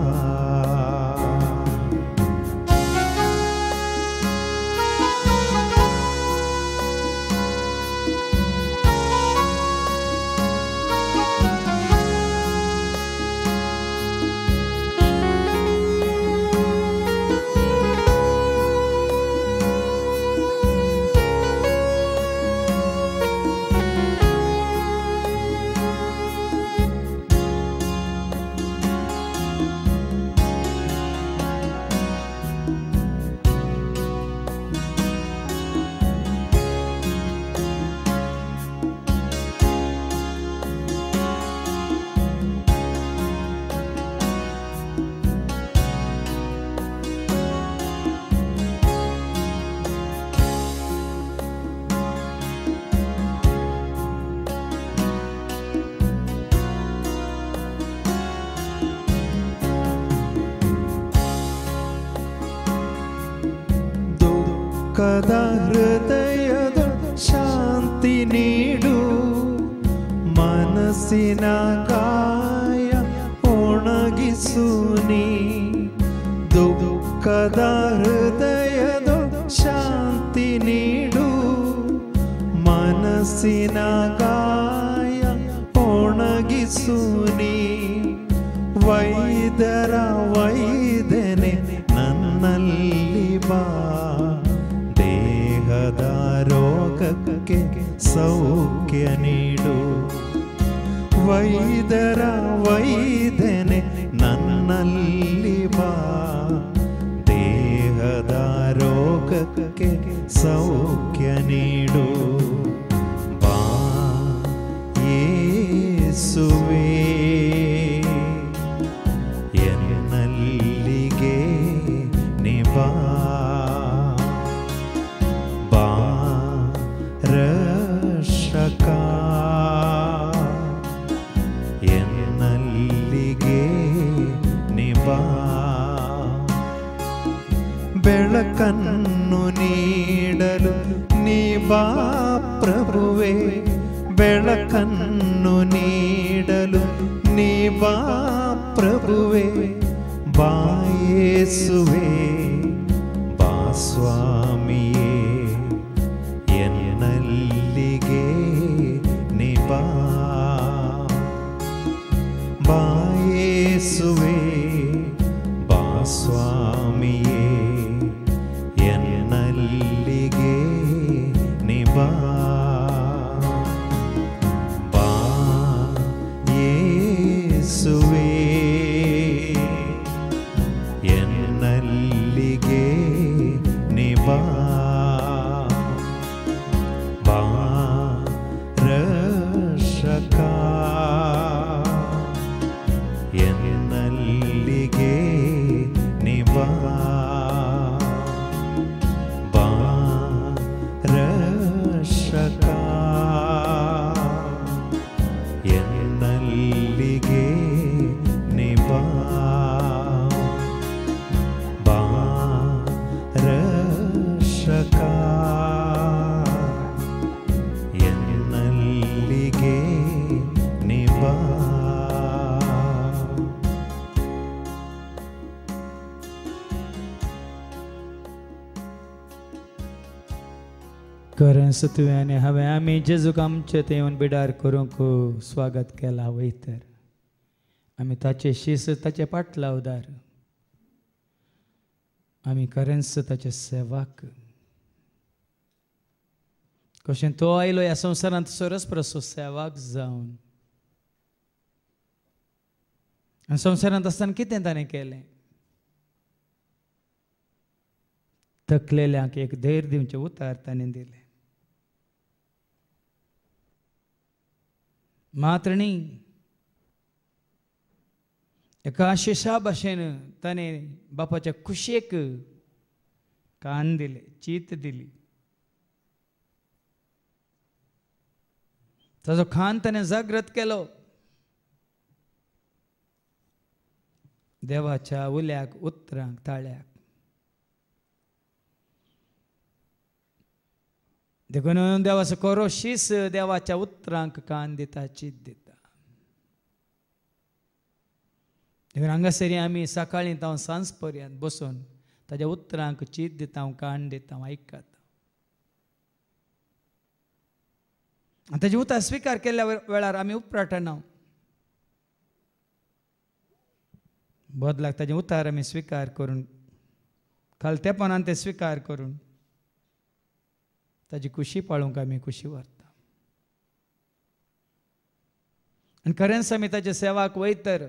Speaker 3: ದುಃಖದ ಹೃದಯದ ಶಾಂತಿ ನೀಡು ಮನಸ್ಸಿನ ಗಾಯ ಒಣಗಿಸು ನೀ ದುಃಖದ ಹೃದಯದ ಶಾಂತಿ ನೀಡು ಮನಸ್ಸಿನ ಗಾಯ ಒಣಗಿಸು ನೀ ವೈದ್ಯರ ವೈದ್ಯನೆ ನನ್ನಲ್ಲಿ ಬಾ ದೇಹದ ರೋಗಕ್ಕೆ ಸೌಖ್ಯ ನೀಡು ವೈದ್ಯರ ವೈದ್ಯನೆ ನನ್ನಲ್ಲಿ ಬಾ ದೇಹದ ರೋಗಕ್ಕೆ ಸೌಖ್ಯ ನೀಡು ಬಾ ಯೇಸುವೇ ಎನ್ನಲ್ಲಿಗೆ ನಿಬಾ ಬಾ ಬೆಳಕನ್ನು ನೀಡಲು ನೀ ಬಾ ಪ್ರಭುವೆ, ಬೆಳಕನ್ನು ನೀಡಲು ನೀ ಬಾ ಪ್ರಭುವೆ, ಬಾ ಯೇಸುವೆ, ಬಾ ಸ್ವಾಮಿಯೇ, ಎನ್ನಲ್ಲಿಗೆ ನೀ ಬಾ, ಬಾ ಯೇಸುವೆ, ಬಾ ಸ್ವಾಮಿಯೇ, ಎನ್ನಲ್ಲಿಗೆ ನೀ ಬಾ, ಬಾ ಯೇಸುವೆ, ಎನ್ನಲ್ಲಿಗೆ ನೀ ಬಾ, ಬಾ ರಕ್ಷಕ, ಎನ್ನಲ್ಲಿಗೆ ನೀ ಬಾ, ಬಾ ರಕ್ಷಕ, ಎನ್ನಲ್ಲಿಗೆ ನೀ ಬಾ, ಬಾ ರಕ್ಷಕ, ಎನ್ನಲ್ಲಿಗೆ ನೀ ಬಾ.
Speaker 1: खरेंच तुवें हांवें आमी जेजूक आमचे थंय येवन बिडार करूंक स्वागत केलां वयतर. आमी ताचे शीस ताचे पाटलावदार, आमी खरेंच ताचे सेवाक. कशें तो आयलो ह्या संवसारांत सरस्प्रसो सेवाक जावन, आनी संवसारांत आसतना कितें ताणें केलें? थकलेल्यांक एक धैर्य दिवचें उतार ताणें दिलें. मात्र न्ही, एका आशिशा भाशेन ताणें बापाच्या कुशेक कान दिले, चीत दिली. ताजो खान ताणें जागृत केलो. देवाच्या उल्याक, उतरांक, ताळ्याक. देखून देवाचो कोरो शीस देवाच्या उतरांक कान दिता, चीत दिता. देखून हांगासरी आमी सकाळीं तावन सांज पर्यंत बसून ताच्या उतरांक चीत दिता, कान दिता, आयकता. आनी ताचे उतर स्विकार केल्ल्या वेळार आमी उपराटना बदलाक ताचे उतार आमी स्विकार करून, खालतेपणान ते स्विकार करून ताची खुशी पाळूंक आमी खुशी व्हरता. आनी खरेंच आमी ताचे सेवाक वयतर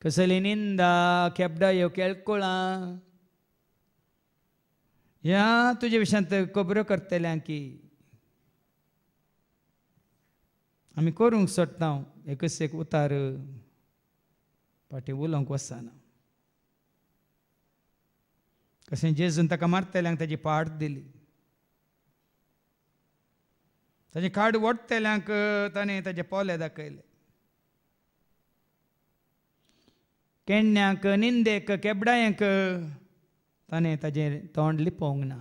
Speaker 1: कसली निंदा, केपडायो, केळकुळां ह्या तुजे विशयांत खबरो करतल्यांक की आमी करूंक सोदता. एकच एक उतार फाटीं उलोवंक वचना. कशें जेजून ताका मारतल्यांक ताची पाड दिली, ताचे काड ओडतल्यांक ताणें ताचे पोले दाखयले. केण्ण्यांक, निंदेक, केबडायांक ताणें ताजें तोंड लिपोवंक ना.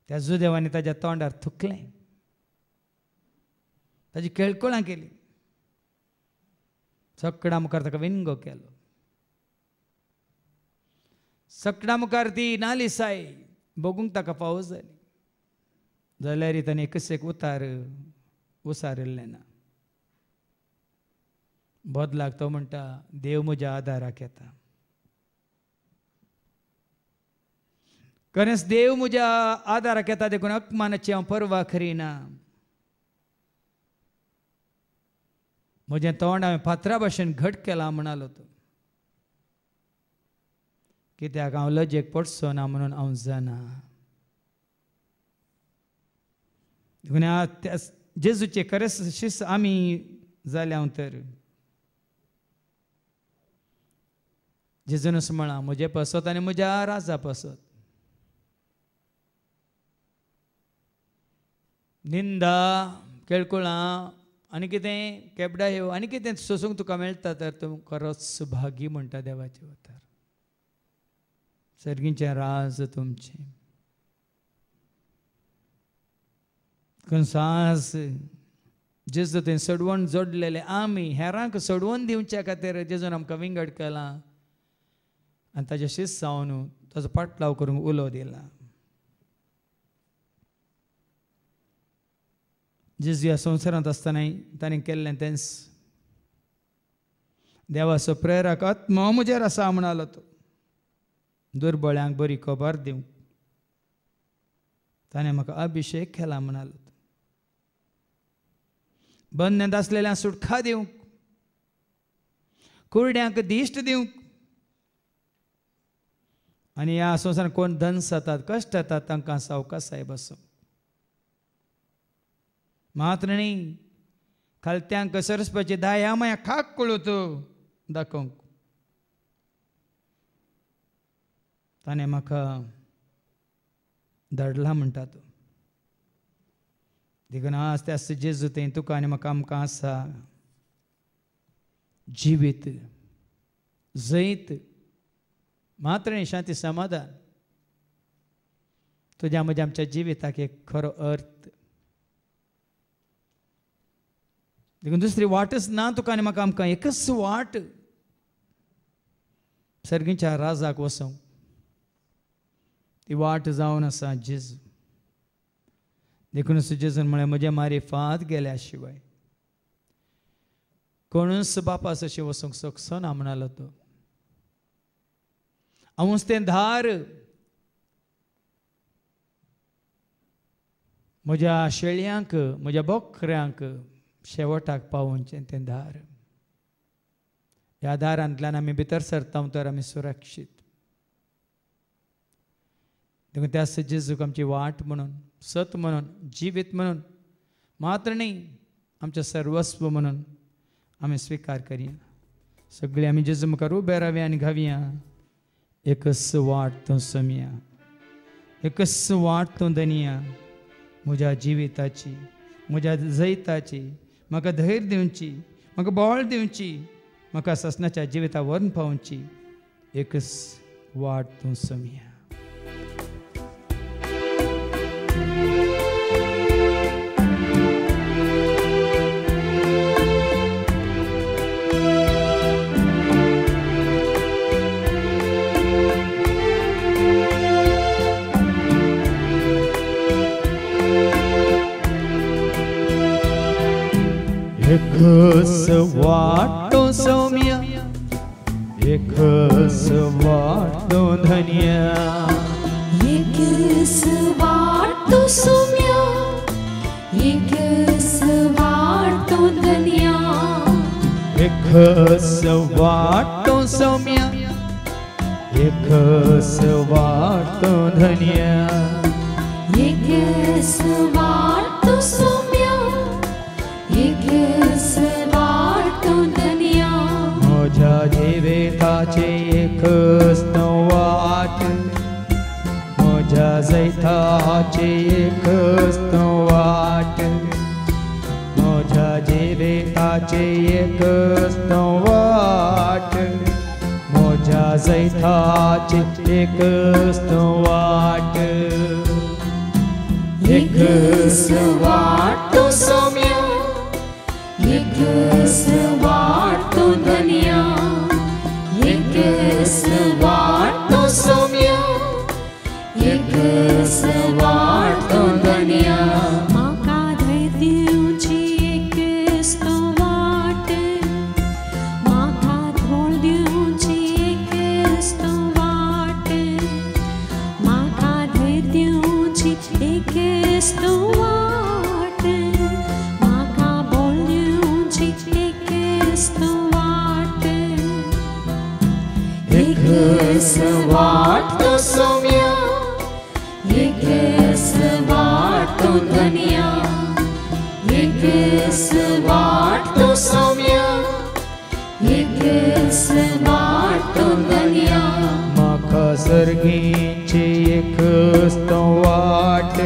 Speaker 1: त्या जुदेवांनी ताच्या तोंडार थुकलें, ताची केळकुळां केली, सकडा मुखार ताका विंगो केलो. सकडा मुखार ती नालिसाय बगूंक ताका फावो जाली. जाल्यार ताणें एकच एक उतार उसारिल्लें ना. बदलाक तो म्हणटा, देव म्हज्या आदाराक येता. खरेंच देव म्हज्या आदाराक येता, देखून अपमानाची हांव पर्वा करिना. म्हजें तोंड हांवें फातरा भाशेन घट केलां म्हणालो तो. कित्याक हांव लजेक पडचो ना म्हणून हांव जाणा. देखून जेजूचे खरेंच शिस आमी जाल्या तर जेजून असं म्हणा, म्हजे पसत आनी म्हज्या राजा पसत. निंदा, केळकुळां आनी केबडा येव आनी कितें सोसूंक तुका मेळटा तर तूं खरोच सुभागी म्हणटा देवाचे उतर. सर्गीचे राज तुमचे कंसास जेजू थंय सडवण जोडलेले आमी हेरांक सडवण दिवच्या खातीर जेजून आमकां विंगड केला आनी ताचे शिस्त जावन ताचो पाटलाव करूंक उलो दिला. जेजू ह्या संवसारांत आसतना ताणें केल्लें तेंच देवाचो प्रेरक आत्मा म्हजेर आसा म्हणालो तो. दुर्बळ्यांक बरी खबर दिवंक ताणें म्हाका अभिशेक केला म्हणालो. बंदनेंत आसलेल्यांक सुटका दिवंक, कुरड्यांक दिश्ट दिवंक आनी ह्या संवसारांत कोण दंस जातात कश्ट येतात तांकां सावकासाय बसोवंक. मात्र न्ही खालत्यांक सरस्वची दाया माया खाक कळूत दाखोवंक ताणें म्हाका धाडला म्हणटा तो. देखून आज ते आसता जेजू थंय तुका आनी म्हाका आमकां आसा जिवीत जैत मात्र न्ही शांती समाधान. तुज्या म्हज्या आमच्या जिविताक एक खरो अर्थ. देखून दुसरी वाटच ना तुका आनी म्हाका आमकां एकच वाट सर्गीच्या राजाक वचोंक. ती वाट जावन आसा जेजू. देखून जेजून म्हळें म्हजे मारिफात गेल्या शिवाय कोणूच बापास अशें वचोंक शकचो ना म्हणालो तो. हांवूच तें धार म्हज्या शेळयांक म्हज्या बोकऱ्यांक शेवटाक पावोवचें तें दार. ह्या दारांतल्यान आमी भितर सरता तर आमी सुरक्षीत. देखून त्या जेजूक आमची वाट म्हणून सत म्हणून जिवीत म्हणून मात्र न्ही आमचें सर्वस्व म्हणून आमी स्विकार करया. सगळीं आमी जेजू मुखार उबे रावया आनी घावया. एकच वाट तूं सोमया, एकच वाट तूं धनिया म्हज्या जिविताची म्हज्या जैताची. म्हाका धैर्य दिवची, म्हाका बळ दिवची, म्हाका ससनाच्या जिविता व्हरून पावची. एकच वाट तूं सोमया. एकच वाट सौम्या, एकच वाट धन्या.
Speaker 2: एकच वाट सौम्या, एकच वाट धन्या.
Speaker 1: एकच वाट सौम्या, एकच वाट धन्या.
Speaker 2: एकच वाट सौम्या, एकच वाट धन्या.
Speaker 1: म्हज्या जिविताची एकच वाट, म्हज्या जैताची एकच वाट. म्हज्या जिविताची एकच वाट, म्हज्या जैताची एकच वाट.
Speaker 2: एकच वाट सौम्या, एकच वाट धन्या. एकच वाट सौम्या, एकच वाट धन्या. म्हाका धैर्य दिवची एकच वाट, म्हाका बळ दिवची एकच वाट. म्हाका धैर्य दिवची एकच वाट, म्हाका बळ दिवची एकच वाट. एकच वाट सौम्या, एकच वाट धन्या. एकच वाट सौम्या, एकच वाट धन्या.
Speaker 1: म्हाका सर्गीची एकच वाट,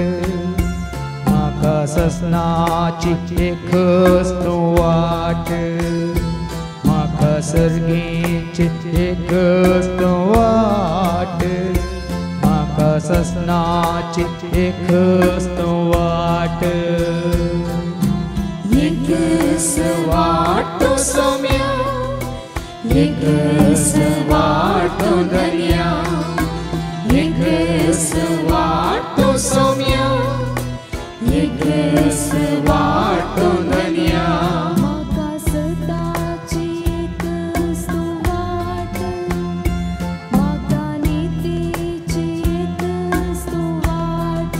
Speaker 1: म्हाका ससनाची एकच वाट. म्हाका सर्गीची एकच वाट, ससनाची एक वाट
Speaker 3: एक वाट सौम्या एक वाट धन्या एक वाट सौम्या एक वाट धन्या
Speaker 2: म्हाका सदाची एक वाट म्हाका नितीची एक वाट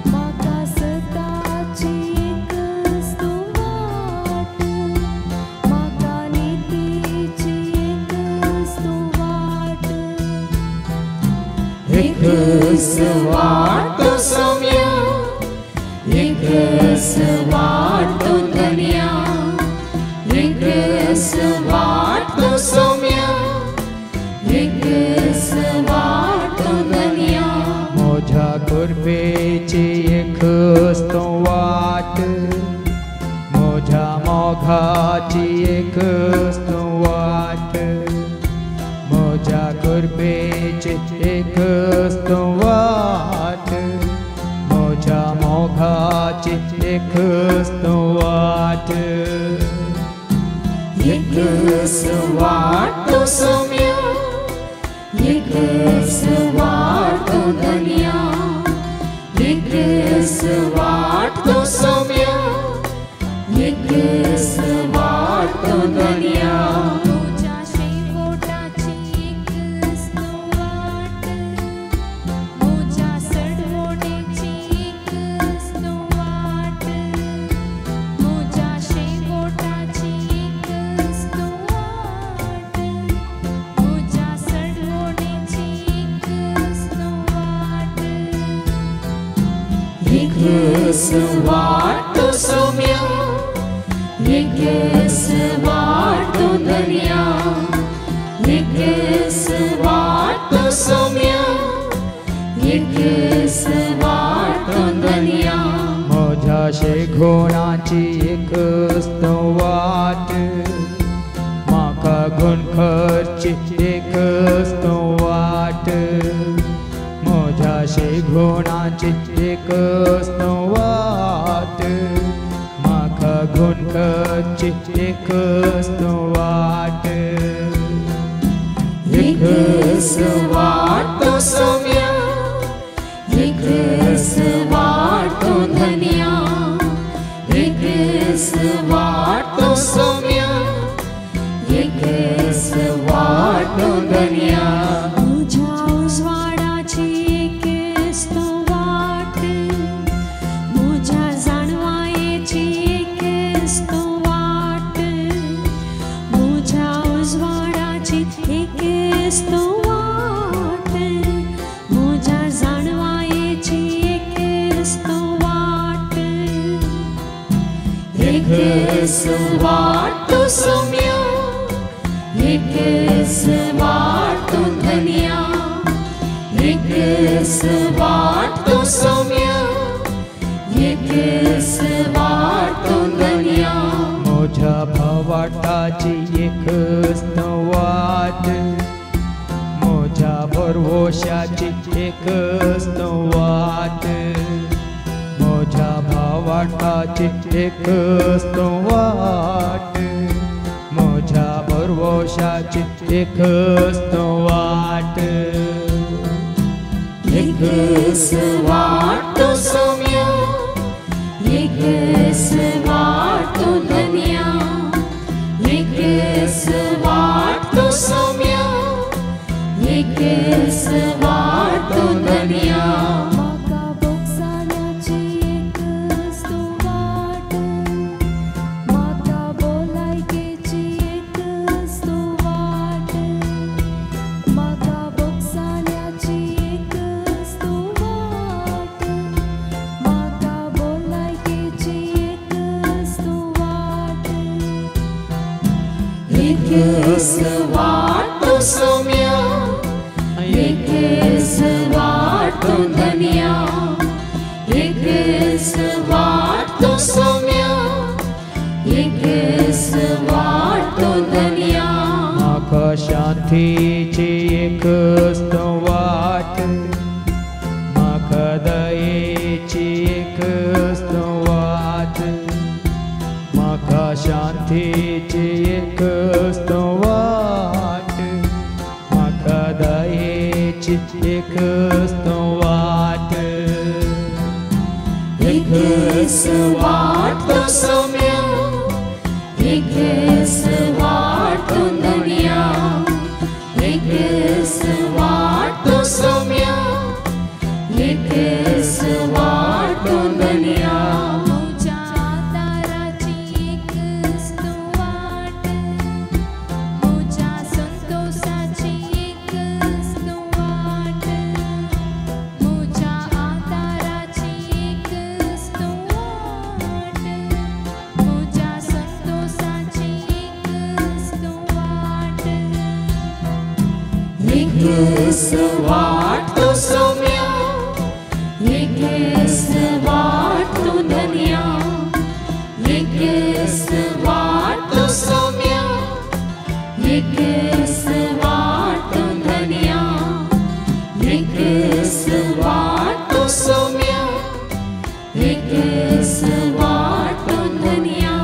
Speaker 2: म्हाका सदाची एक वाट म्हाका नितीची एक वाट
Speaker 3: एक वाट सौम्या एक वाट धन्या एक वाट सौम्या एक वाट धन्या
Speaker 1: मोझ्या कृपेची एक वाट मोझ्या मोघाची एक वाट मोझ्या कृपेची एक वाट मोझ्या मोघाची एक वाट
Speaker 3: एक वाट सौम्या एक वाट धन्या एक वाट सौम्या एक वाट धन्या
Speaker 2: तुझ्या शेवटाची एक वाट तुझ्या सडवणेची एक वाट तुझ्या शेवटाची एक वाट तुझ्या सडवणेची एक वाट
Speaker 3: एक वाट सौम्या एक वाट धन्या एक वाट सौम्या एक वाट धन्या
Speaker 1: मोझ्या शेघोणाची एक वाट म्हाका गुणखरची एक वाट मोझ्या शेघोणाची एक वाट म्हाका गुणखरची एक वाट
Speaker 3: एक वाट सौम्या एक वाट धन्या एक वाट सौम्या एक वाट धन्या
Speaker 2: तुझ्या उजवाडाची एक वाट तुझ्या जाणवायेची एक वाट तुझ्या उजवाडाची एक वाट तुझ्या जाणवायेची एक वाट
Speaker 3: एक वाट सौम्या एक वाट धन्या एक वाट सौम्या एक वाट धन्या
Speaker 1: मोझ्या भावाटाची एक वाट मोझ्या भरवशाची एक वाट मोझ्या भावाटाची एक वाट मोझ्या भरवशाची एक वाट
Speaker 3: एक वाट सौम्या एक वाट धन्या एक वाट सौम्या एक वाट धन्या
Speaker 2: म्हाका बोगसाण्याची एक वाट म्हाका भलायकेची एक वाट म्हाका बोगसाण्याची एक वाट म्हाका भलायकेची एक वाट
Speaker 3: एक वाट सौम्या एक वाट धन्या एक वाट सौम्या एक वाट धन्या
Speaker 1: म्हाका शांतीची एक वाट शांतीची एकच तो वाट, म्हाका दयेची एकच तो वाट.
Speaker 2: एकच वाट तो सौम्य, एकच वाट तो दुनिया, एकच वाट तो सौम्य, एकच वाट तो दुनिया. मोच्या दाराची एकच तो वाट, मोच्या संतोषाची एकच तो वाट, मोच्या आदाराची एकच तो वाट, मोच्या संतोषाची एकच तो वाट. एकच वाट तो सौम्य, एकच वाट तो दुनिया, एकच वाट तो सौम्य, एकच वाट तो दुनिया, एकच वाट तो सौम्य, एकच वाट तो दुनिया,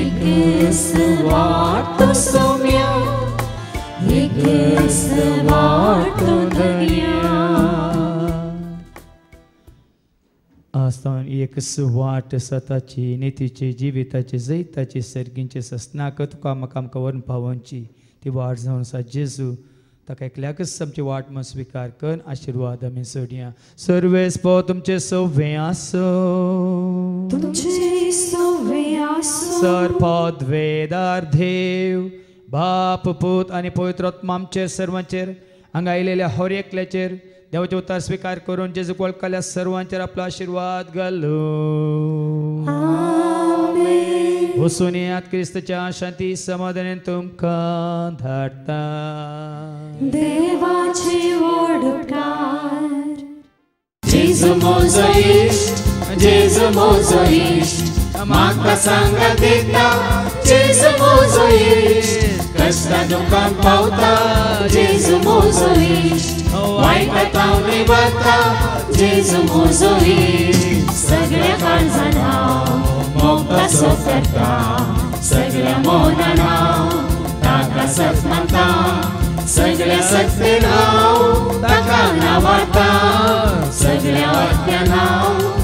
Speaker 2: एकच वाट तो सौम्य, एकच वाट तो दुनिया.
Speaker 1: आस्तावन एक वाट सताची नितीची जिविताची जैताची सर्गींची सस्नाक तुका म्हाका आमकां व्हरून पावोवची ती वाट जावन आसा. जेजू ताका एकल्याकच आमची वाट म्हूण स्विकार कर. आशिर्वाद आमी सोडया. सर्वेस्पो तुमचे सव्वे आसो,
Speaker 2: तुमचे सव्वे आसो.
Speaker 1: सर्पोद्वेदार देव बाप पूत आनी पवित्र आत्मा आमचेर सर्वांचेर हांगा आयलेल्या हर एकल्याचेर देवाचे उतार स्वीकार करून जेजू वळखल्या सर्वांचेर आपलो आशिर्वाद घालो.
Speaker 2: आमेन.
Speaker 1: वचून येयात. क्रिस्ताच्या शांती समाधानान तुमकां धाडटा.
Speaker 2: देवाचे वडकार.
Speaker 3: जेजू म्हजो इश्ट, जेजू म्हजो इश्ट, म्हाका सांगात दिता. जेजू म्हजो इश्ट, कश्टा दुखांत पावता. जेजू म्हजो इश्ट, वायटांत हांव निवडटा. जेजू म्हजो इश्ट, सगळ्या काळजान हांव मोगता सोब करता. सगळ्या मौनान हांव ताका सत मानता. सगळ्या सक्तीन हांव ताका नावाडटा. सगळ्या वाक्यान हांव